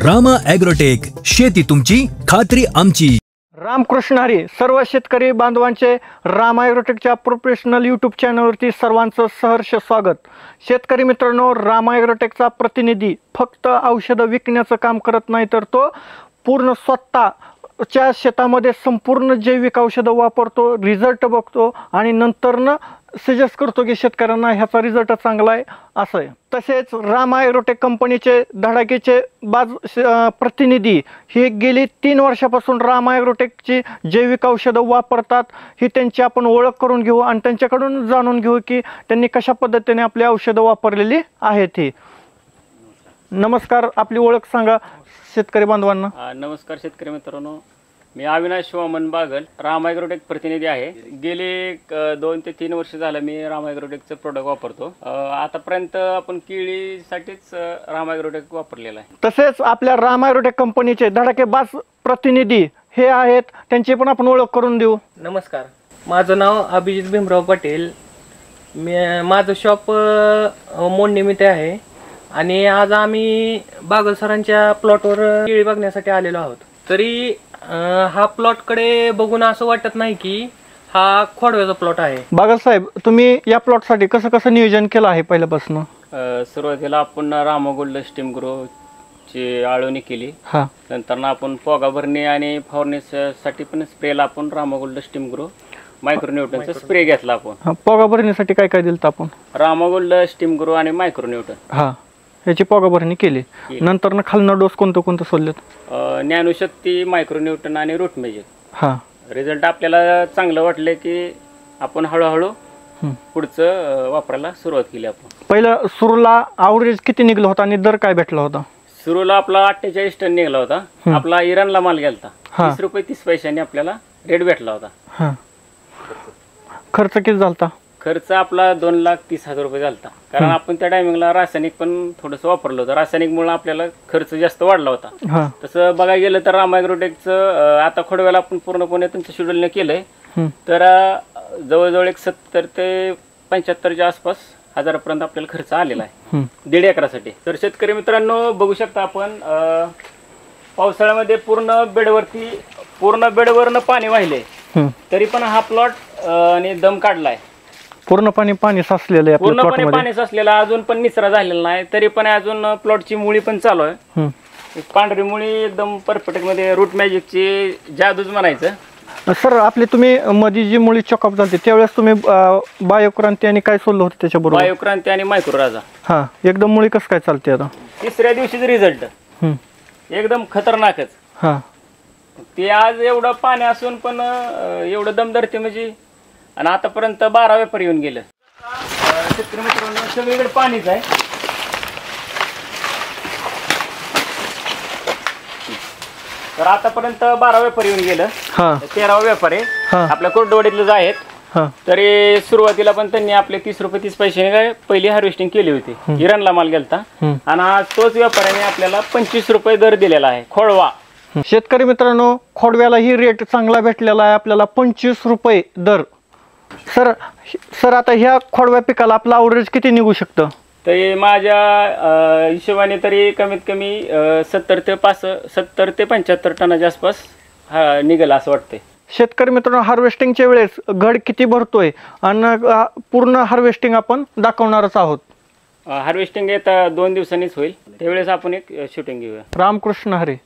Rama agrotech, शेती तुमची खात्री आमची। रामकृष्ण हरी। सर्व शेतकरी बांधवांचे रामा ॲग्रोटेकच्या प्रोफेशनल यूट्यूब चॅनलवरती सर्वांचं सहर्ष स्वागत। शेतकरी मित्रांनो, रामा ॲग्रोटेकचा प्रतिनिधी फक्त औषधं विकण्याचं काम करत नाही, तर तो पूर्ण स्वतःच्या शेतामध्ये संपूर्ण जैविक औषधं वापरतो, रिझल्ट बघतो आणि नंतरनं सजेस्ट करतो की शेतकऱ्यांना ह्याचा रिझल्ट चांगला आहे असं आहे। तसेच रामा ॲग्रोटेक कंपनीचे धडाकेचे प्रतिनिधी हे गेली 3 वर्षापासून रामा ॲग्रोटेकची जैविक औषधं वापरतात। ही त्यांची आपण ओळख करून घेऊ आणि त्यांच्याकडून जाणून घेऊ की त्यांनी कशा पद्धतीने आपली औषधं वापरलेली आहेत। ही नमस्कार, आपली ओळख सांगा शेतकरी बांधवांना। नमस्कार शेतकरी मित्रांनो, मी अविनाश वामन बागल, रामा ॲग्रोटेक प्रतिनिधी आहे। गेले 2 ते 3 वर्ष झालं मी रामा ॲग्रोटेकचं प्रोडक्ट वापरतो। आतापर्यंत आपण केळीसाठीच रामा ॲग्रोटेक वापरलेलं आहे। तसेच आपल्या रामा ॲग्रोटेक कंपनीचे धडाकेबाज प्रतिनिधी हे आहेत, त्यांची पण आपण ओळख करून देऊ। नमस्कार, माझं नाव अभिजित भीमराव पाटील। माझं शॉप मोडनिमित्त आहे आणि आज आम्ही बागल सरांच्या प्लॉटवर केळी बघण्यासाठी आलेलो आहोत। तरी हा प्लॉटकडे बघून असं वाटत नाही की हा खोडव्याचा प्लॉट आहे। बागल साहेब, तुम्ही या प्लॉटसाठी कसं कसं नियोजन केलं आहे पहिल्यापासून? सुरुवातीला आपण रामा गोल्ड स्टीम ग्रोची आळवणी केली, नंतर आपण पोगा भरणी आणि फवारणीसाठी पण स्प्रेला आपण रामा गोल्ड स्टीम ग्रो मायक्रोन्यूटनचा स्प्रे घेतला। आपण पोगा भरणीसाठी काय काय दिलं आपण? रामा गोल्ड स्टीम ग्रो आणि मायक्रोन्यूटन याची पोगा भरणी केली। नंतर ना खालना डोस कोणतं सोडलेत? ज्ञानशक्ती, मायक्रोन्यूटन आणि रूट मॅजिक। रिझल्ट आपल्याला चांगलं वाटले की आपण हळूहळू पुढचं वापरायला सुरुवात केली। आपण पहिलं सुरूला ॲव्हरेज किती निघलं होता आणि दर काय भेटला होता? सुरूला आपला 48 टन निघाला होता। आपला इराणला माल गेलता, 30 रुपये 30 पैशांनी आपल्याला रेट भेटला होता। खर्च किती झालता? खर्च आपला 2,30,000 रुपये झालता, कारण आपण त्या टायमिंगला रासायनिक पण थोडंसं वापरलं होतं। रासायनिकमुळे आपल्याला खर्च जास्त वाढला होता। तसं बघायला गेलं तर रामा ॲग्रोटेकचं आता खोडव्याला आपण पूर्णपणे त्यांचं शेड्यूलने केलंय, तर जवळजवळ 70 ते 75च्या आसपास हजारापर्यंत आपल्याला खर्च आलेला आहे 1.5 एकरासाठी। तर शेतकरी मित्रांनो, बघू शकता आपण पावसाळ्यामध्ये पूर्ण बेडवरनं पाणी वाहिले, तरी पण हा प्लॉट आणि दम काढलाय। पूर्णपणे पाणी साचलेलं आहे, पूर्णपणे पाणी साचलेलं, अजून पण निचरा झालेला नाही, तरी पण अजून प्लॉटची मुळी पण चालू आहे। पांढरी मुळी एकदम परफेक्ट मध्ये रूट मॅजिकची जादूच म्हणायचं। सर, आपली तुम्ही मध्ये जी मुळी चॉकअप झाली त्यावेळेस तुम्ही बायोक्रांती आणि काय सोडलं होतं त्याच्याबरोबर? बायोक्रांती आणि मायक्रो राजा। एकदम मुळी कसं काय चालते आता? 3ऱ्या दिवशीचा रिझल्ट एकदम खतरनाकच। ते आज एवढं पाणी असून पण एवढं दम धरते म्हणजे, आणि आतापर्यंत 12 व्यापारी येऊन गेलं। शेतकरी मित्रांनो, सगळीकडे पाणीच आहे। तर आतापर्यंत 12 व्यापारी येऊन गेलं, 13वा व्यापारी आपल्या कोरडवाडीतलेच आहेत। तरी सुरुवातीला पण त्यांनी आपले 30 रुपये 30 पैशाने पहिली हार्वेस्टिंग केली होती, इराणला माल गेलता, आणि आज तोच व्यापाऱ्याने आपल्याला 25 रुपये दर दिलेला आहे खोडवा। शेतकरी मित्रांनो, खोडव्याला ही रेट चांगला भेटलेला आहे आपल्याला, 25 रुपये दर। सर आता ह्या खोडव्या पिकाला आपलं ॲव्हरेज किती निघू शकतं? तरी माझ्या हिशोबाने तरी कमीत कमी 70 ते 75 टनाच्या आसपास निघेल असं वाटतंय। शेतकरी मित्रांनो, हार्वेस्टिंगच्या वेळेस घड किती भरतोय आणि पूर्ण हार्वेस्टिंग आपण दाखवणारच आहोत। हार्वेस्टिंग येता 2 दिवसांनीच होईल, त्यावेळेस आपण एक शूटिंग घेऊया। रामकृष्ण हरी।